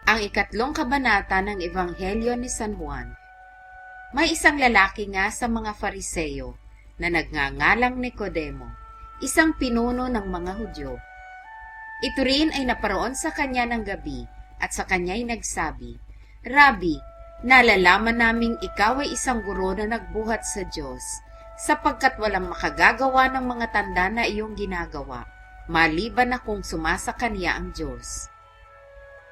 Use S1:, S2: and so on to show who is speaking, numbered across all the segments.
S1: Ang ikatlong kabanata ng Ebanghelyo ni San Juan. May isang lalaki nga sa mga Fariseo na nagngangalang Nicodemo, isang pinuno ng mga Hudyo. Ito rin ay naparoon sa kanya ng gabi at sa kanya'y nagsabi, "Rabi, nalalaman naming ikaw ay isang guro na nagbuhat sa Diyos, sapagkat walang makagagawa ng mga tanda na iyong ginagawa, maliban na kung sumasa kanya ang Diyos."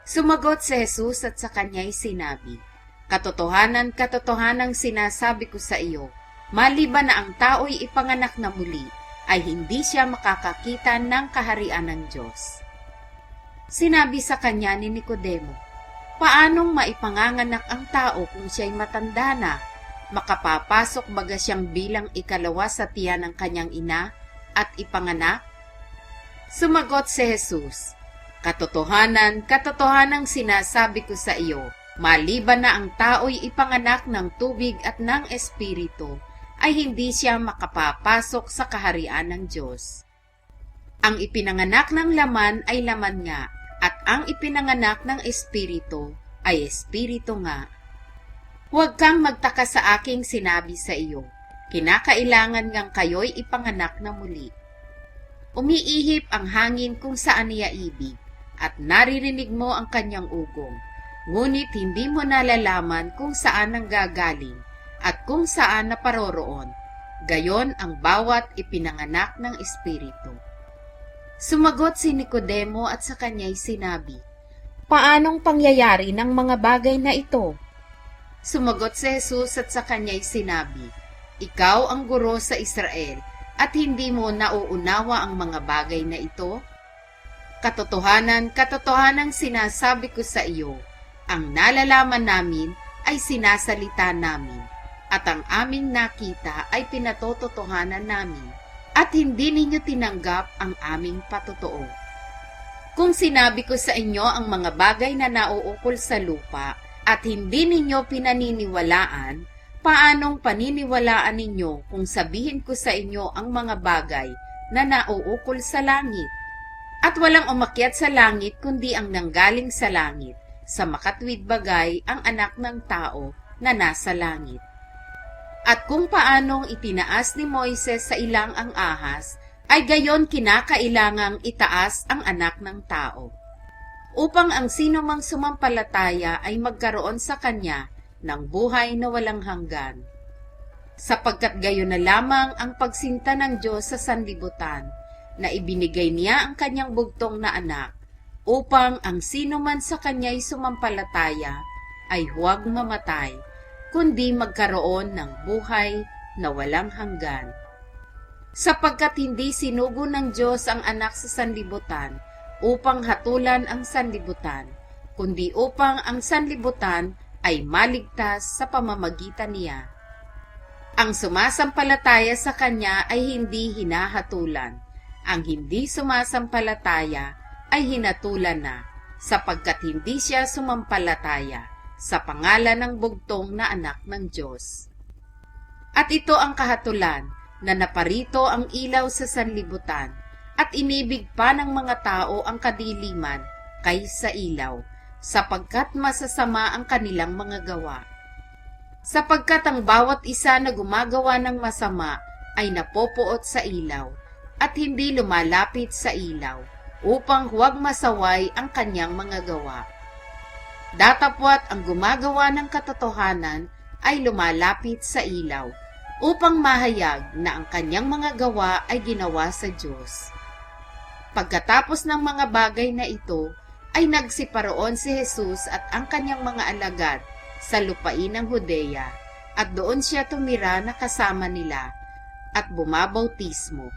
S1: Sumagot si Jesus at sa kanya'y sinabi, "Katotohanan, katotohanang sinasabi ko sa iyo, maliban na ang tao'y ipanganak na muli, ay hindi siya makakakita ng kaharian ng Diyos." Sinabi sa kanya ni Nicodemo, "Paanong maipanganganak ang tao kung siya'y matanda na? Makapapasok baga siyang bilang ikalawa sa tiyan ng kanyang ina at ipanganak?" Sumagot si Jesus, "Katotohanan, katotohanang sinasabi ko sa iyo, maliban na ang tao'y ipanganak ng tubig at ng Espiritu, ay hindi siya makapapasok sa kaharian ng Diyos. Ang ipinanganak ng laman ay laman nga, at ang ipinanganak ng Espiritu ay Espiritu nga. Huwag kang magtaka sa aking sinabi sa iyo, kinakailangan ngang kayo'y ipanganak na muli. Umiihip ang hangin kung saan niya ibig, at naririnig mo ang kanyang ugong, ngunit hindi mo nalalaman kung saan nanggagaling at kung saan naparoroon. Gayon ang bawat ipinanganak ng Espiritu." Sumagot si Nicodemo at sa kanya'y sinabi, "Paanong pangyayari ng mga bagay na ito?" Sumagot si Jesus at sa kanya'y sinabi, "Ikaw ang guro sa Israel, at hindi mo nauunawa ang mga bagay na ito? Katotohanan, katotohanang sinasabi ko sa iyo, ang nalalaman namin ay sinasalita namin, at ang aming nakita ay pinatototohanan namin, at hindi ninyo tinanggap ang aming patotoo. Kung sinabi ko sa inyo ang mga bagay na nauukol sa lupa, at hindi ninyo pinaniniwalaan, paanong paniniwalaan ninyo kung sabihin ko sa inyo ang mga bagay na nauukol sa langit? At walang umakyat sa langit kundi ang nanggaling sa langit, sa makatwid bagay ang anak ng tao na nasa langit. At kung paanong itinaas ni Moises sa ilang ang ahas, ay gayon kinakailangang itaas ang anak ng tao, upang ang sino mang sumampalataya ay magkaroon sa kanya ng buhay na walang hanggan. Sapagkat gayon na lamang ang pagsinta ng Diyos sa sanlibutan, na ibinigay niya ang kanyang bugtong na anak, upang ang sino man sa kanya'y sumampalataya ay huwag mamatay, kundi magkaroon ng buhay na walang hanggan. Sapagkat hindi sinugo ng Diyos ang anak sa sanlibutan upang hatulan ang sanlibutan, kundi upang ang sanlibutan ay maligtas sa pamamagitan niya. Ang sumasampalataya sa kanya ay hindi hinahatulan. Ang hindi sumasampalataya ay hinatulan na, sapagkat hindi siya sumampalataya sa pangalan ng bugtong na anak ng Diyos. At ito ang kahatulan, na naparito ang ilaw sa sanlibutan, at inibig pa ng mga tao ang kadiliman kaysa ilaw, sapagkat masasama ang kanilang mga gawa. Sapagkat ang bawat isa na gumagawa ng masama ay napopoot sa ilaw, at hindi lumalapit sa ilaw, upang huwag masaway ang kanyang mga gawa. Datapwat ang gumagawa ng katotohanan ay lumalapit sa ilaw, upang mahayag na ang kanyang mga gawa ay ginawa sa Diyos. Pagkatapos ng mga bagay na ito, ay nagsiparoon si Jesus at ang kanyang mga alagad sa lupain ng Judea, at doon siya tumira na kasama nila, at bumabautismo.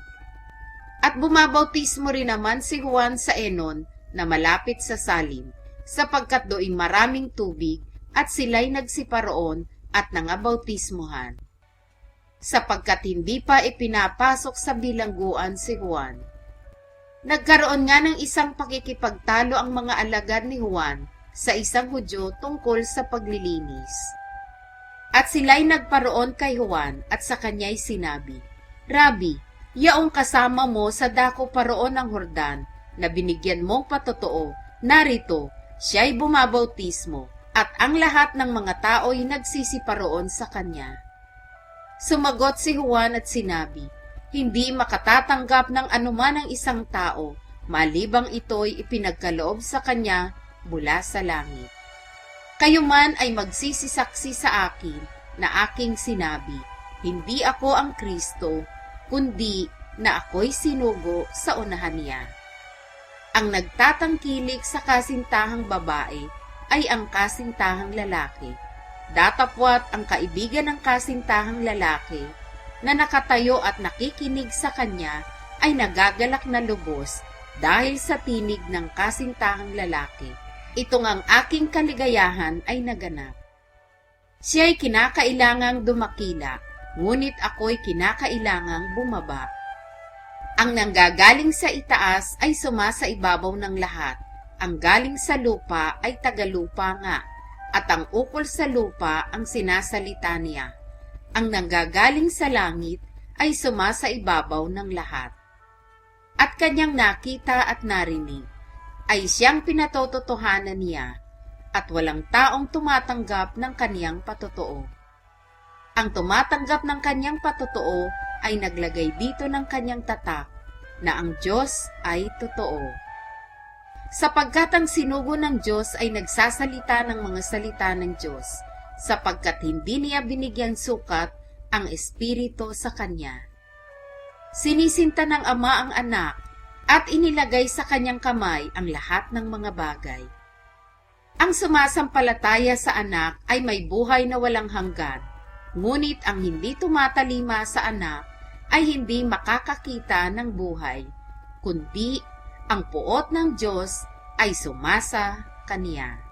S1: At bumabautismo rin naman si Juan sa Enon na malapit sa Salim, sapagkat do'y maraming tubig, at sila'y nagsiparoon at nangabautismohan, sapagkat hindi pa ipinapasok sa bilangguan si Juan. Nagkaroon nga ng isang pakikipagtalo ang mga alagad ni Juan sa isang Hudyo tungkol sa paglilinis. At sila'y nagparoon kay Juan at sa kanya'y sinabi, "Rabi, yaong kasama mo sa dako paroon ng Hordan, na binigyan mong patotoo, narito, Siya'y bumabautismo at ang lahat ng mga tao'y nagsisiparoon sa kanya. Sumagot si Juan at sinabi, hindi makatatanggap ng anuman ang isang tao, malibang ito'y ipinagkaloob sa kanya mula sa langit. Kayo man ay magsisisaksi sa akin na aking sinabi, hindi ako ang Kristo, kundi na ako'y sinugo sa unahan niya. Ang nagtatangkilik sa kasintahang babae ay ang kasintahang lalaki. Datapwat ang kaibigan ng kasintahang lalaki na nakatayo at nakikinig sa kanya ay nagagalak na lubos dahil sa tinig ng kasintahang lalaki. Itong ang aking kaligayahan ay naganap. Siya'y kinakailangang dumakila, ngunit ako'y kinakailangang bumaba. Ang nanggagaling sa itaas ay sumasa ibabaw ng lahat. Ang galing sa lupa ay tagalupa nga, at ang ukol sa lupa ang sinasalita niya. Ang nanggagaling sa langit ay sumasa ibabaw ng lahat. At kanyang nakita at narinig, ay siyang pinatototohanan niya, at walang taong tumatanggap ng kaniyang patotoo. Ang tumatanggap ng kanyang patotoo ay naglagay dito ng kanyang tatak na ang Diyos ay totoo. Sapagkat ang sinugo ng Diyos ay nagsasalita ng mga salita ng Diyos, sapagkat hindi niya binigyang sukat ang Espiritu sa kanya. Sinisinta ng Ama ang anak at inilagay sa kanyang kamay ang lahat ng mga bagay. Ang sumasampalataya sa anak ay may buhay na walang hanggan, ngunit ang hindi tumatalima sa anak ay hindi makakakita ng buhay, kundi ang puot ng Diyos ay sumasa kaniya.